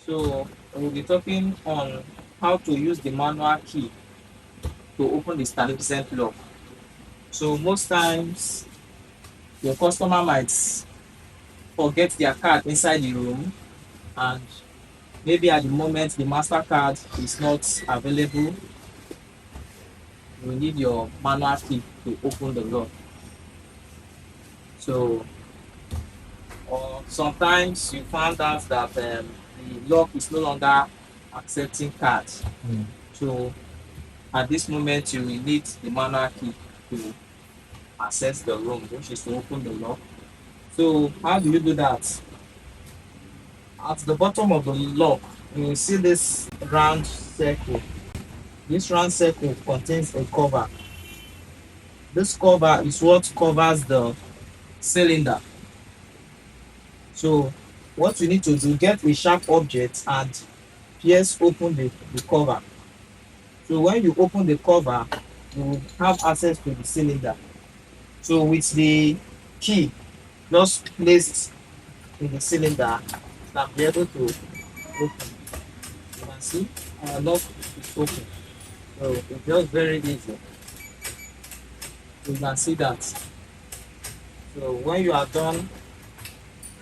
So we'll be talking on how to use the manual key to open the Stanificent lock. So most times your customer might forget their card inside the room, and maybe at the moment the MasterCard is not available. You need your manual key to open the lock. So, or sometimes you found out that the lock is no longer accepting cards. So at this moment you will need the manual key to access the room, which is to open the lock. So how do you do that? At the bottom of the lock, you will see this round circle. This round circle contains a cover. This cover is what covers the cylinder. So what you need to do, get a sharp object and pierce open the cover. So when you open the cover, you will have access to the cylinder. So with the key just placed in the cylinder, you can be able to open. You can see our lock is open. So it's just very easy. You can see that. So when you are done,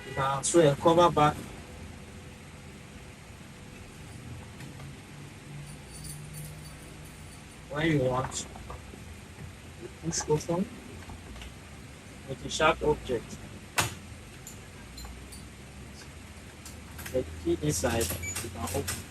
you can throw a cover back. When you want, you push open with a sharp object. The key inside, you can open.